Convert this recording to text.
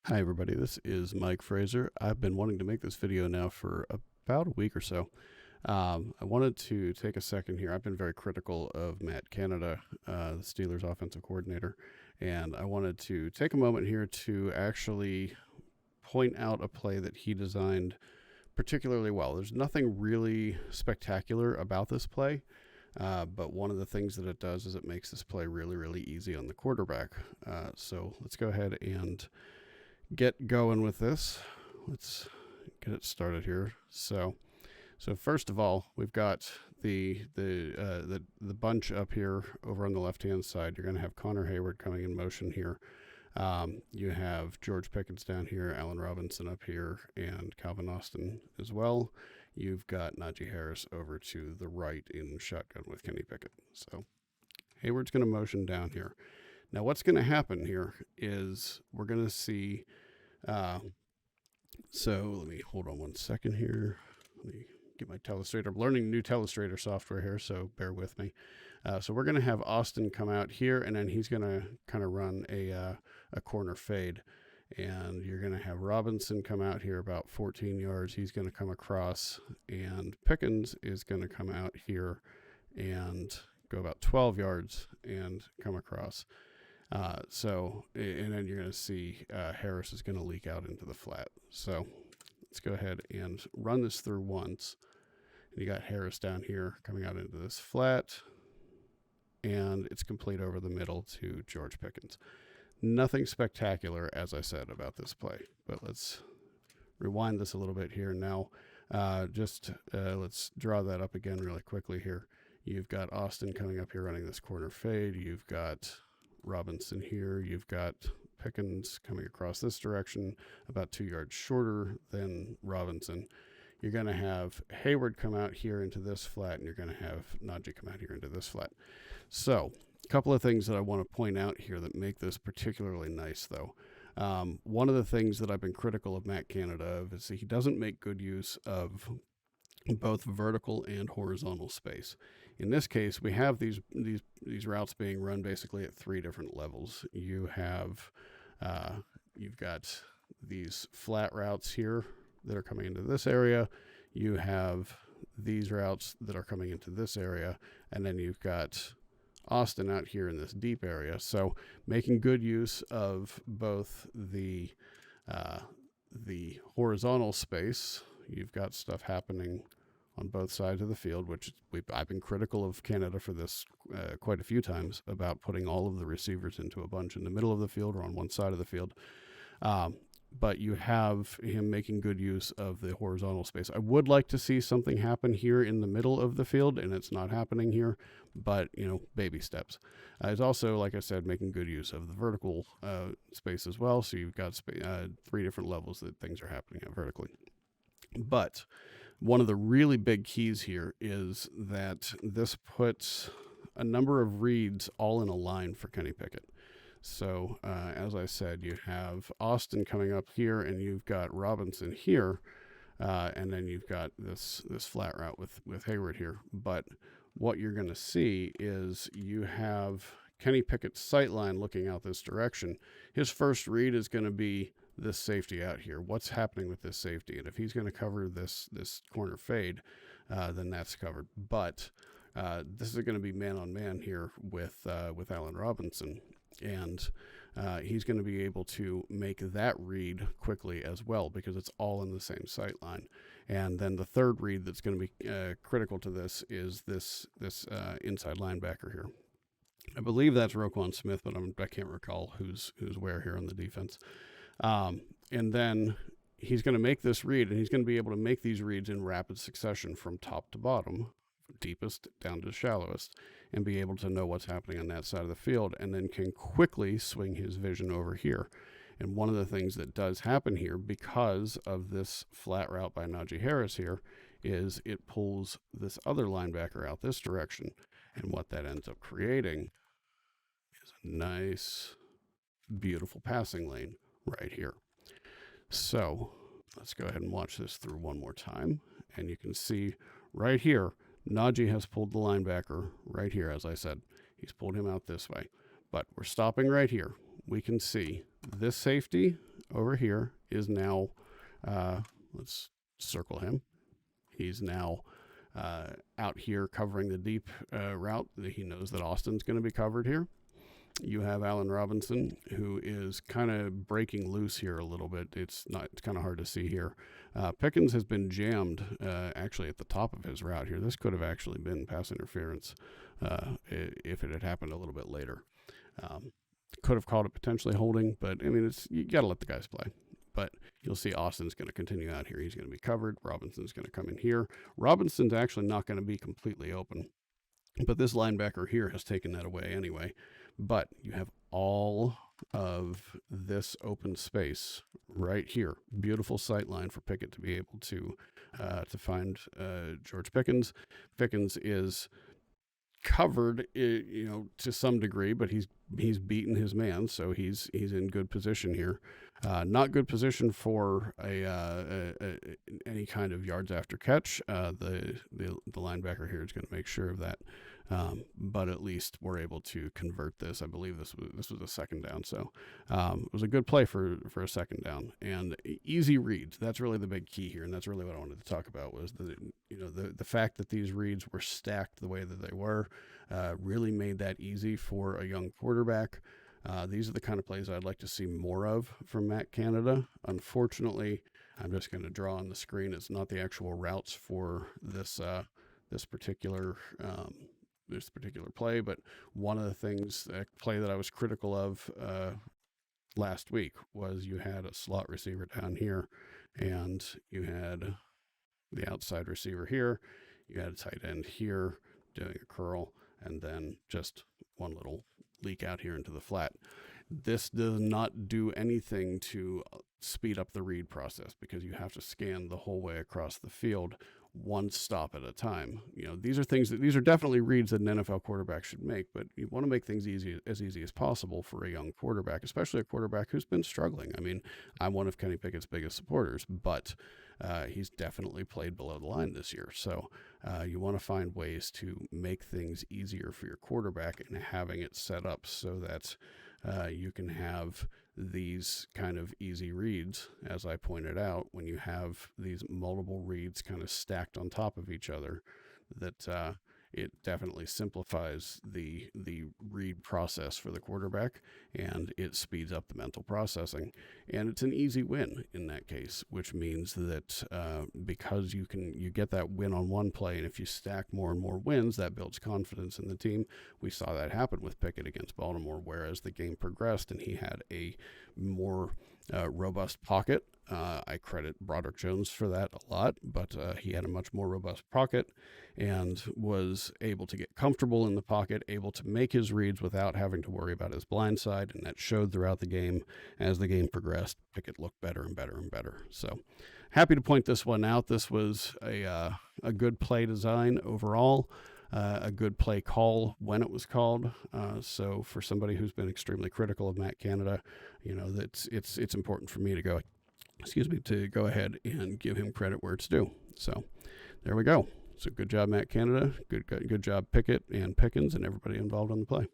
Hi everybody, this is Mike Fraser. I've been wanting to make this video now for about a week or so. I wanted to take a second here. I've been very critical of Matt Canada, the Steelers offensive coordinator, and I wanted to take a moment here to actually point out a play that he designed particularly well. There's nothing really spectacular about this play, but one of the things that it does is it makes this play really, really easy on the quarterback. So let's go ahead and get going with this. Let's get it started here. So first of all, we've got the bunch up here over on the left hand side. You're going to have Connor Heyward coming in motion here. You have George Pickens down here, Allen Robinson up here, and Calvin Austin as well. You've got Najee Harris over to the right in shotgun with Kenny Pickett. So Heyward's going to motion down here. Now, what's going to happen here is we're going to see. So let me hold on one second here. Let me get my Telestrator. I'm learning new Telestrator software here, so bear with me. So we're going to have Austin come out here, and then he's going to kind of run a corner fade. And you're going to have Robinson come out here about 14 yards. He's going to come across, and Pickens is going to come out here and go about 12 yards and come across. And then you're going to see Harris is going to leak out into the flat. So let's go ahead and run this through once. And you got Harris down here coming out into this flat, and it's complete over the middle to George Pickens. Nothing spectacular, as I said, about this play, but let's rewind this a little bit here. Now, let's draw that up again really quickly here. You've got Austin coming up here running this corner fade. You've got Robinson here. You've got Pickens coming across this direction, about 2 yards shorter than Robinson. You're going to have Heyward come out here into this flat, and you're going to have Najee come out here into this flat. So a couple of things that I want to point out here that make this particularly nice, though. One of the things that I've been critical of Matt Canada of is that he doesn't make good use of both vertical and horizontal space. In this case, we have these routes being run basically at three different levels. You've got these flat routes here that are coming into this area. You have these routes that are coming into this area, and then you've got Austin out here in this deep area. So making good use of both the horizontal space. You've got stuff happening on both sides of the field, which I've been critical of Canada for this quite a few times about putting all of the receivers into a bunch in the middle of the field or on one side of the field. But you have him making good use of the horizontal space. I would like to see something happen here in the middle of the field, and it's not happening here, but, baby steps. It's also, like I said, making good use of the vertical space as well. So you've got three different levels that things are happening at vertically. But one of the really big keys here is that this puts a number of reads all in a line for Kenny Pickett. So, as I said, you have Austin coming up here, and you've got Robinson here, and then you've got this flat route with Heyward here. But what you're going to see is you have Kenny Pickett's sight line looking out this direction. His first read is going to be this safety out here. What's happening with this safety? And if he's going to cover this corner fade, then that's covered. But this is going to be man on man here with Allen Robinson, and he's going to be able to make that read quickly as well because it's all in the same sight line. And then the third read that's going to be critical to this is this inside linebacker here. I believe that's Roquan Smith, but I can't recall who's where here on the defense. And then he's going to make this read, and he's going to be able to make these reads in rapid succession from top to bottom, deepest down to shallowest, and be able to know what's happening on that side of the field, and then can quickly swing his vision over here. And one of the things that does happen here because of this flat route by Najee Harris here is it pulls this other linebacker out this direction. And what that ends up creating is a nice, beautiful passing lane right here. So let's go ahead and watch this through one more time. And you can see right here, Najee has pulled the linebacker right here, as I said. He's pulled him out this way. But we're stopping right here. We can see this safety over here is now, let's circle him. He's now out here covering the deep route. He knows that Austin's going to be covered here. You have Allen Robinson, who is kind of breaking loose here a little bit. It's kind of hard to see here. Pickens has been jammed actually at the top of his route here. This could have actually been pass interference if it had happened a little bit later. Could have called it potentially holding, but I mean, you got to let the guys play. But you'll see Austin's going to continue out here. He's going to be covered. Robinson's going to come in here. Robinson's actually not going to be completely open, but this linebacker here has taken that away anyway. But you have all of this open space right here. Beautiful sight line for Pickett to be able to find George Pickens. Pickens is covered, to some degree, but he's beaten his man, so he's in good position here. Not good position for any kind of yards after catch. The linebacker here is going to make sure of that. But at least we're able to convert this. I believe this was a second down, so it was a good play for a second down and easy reads. That's really the big key here, and that's really what I wanted to talk about was the fact that these reads were stacked the way that they were really made that easy for a young quarterback. These are the kind of plays I'd like to see more of from Matt Canada. Unfortunately, I'm just going to draw on the screen. It's not the actual routes for this particular play, but one of the things, play that I was critical of last week was you had a slot receiver down here, and you had the outside receiver here, you had a tight end here doing a curl, and then just one little leak out here into the flat. This does not do anything to speed up the read process because you have to scan the whole way across the field, one stop at a time. These are definitely reads that an NFL quarterback should make, but you want to make things as easy as possible for a young quarterback, especially a quarterback who's been struggling. I mean, I'm one of Kenny Pickett's biggest supporters, but he's definitely played below the line this year. So you want to find ways to make things easier for your quarterback and having it set up so that you can have these kind of easy reads, as I pointed out, when you have these multiple reads kind of stacked on top of each other, that it definitely simplifies the read process for the quarterback, and it speeds up the mental processing. And it's an easy win in that case, which means that because you get that win on one play, and if you stack more and more wins, that builds confidence in the team. We saw that happen with Pickett against Baltimore, whereas the game progressed and he had a more robust pocket. I credit Broderick Jones for that a lot, but he had a much more robust pocket and was able to get comfortable in the pocket, able to make his reads without having to worry about his blind side, and that showed throughout the game. As the game progressed, Pickett looked better and better and better. So happy to point this one out. This was a good play design overall. A good play call when it was called. So for somebody who's been extremely critical of Matt Canada, it's important for me to go ahead and give him credit where it's due. So there we go. So good job, Matt Canada. Good job, Pickett and Pickens and everybody involved on the play.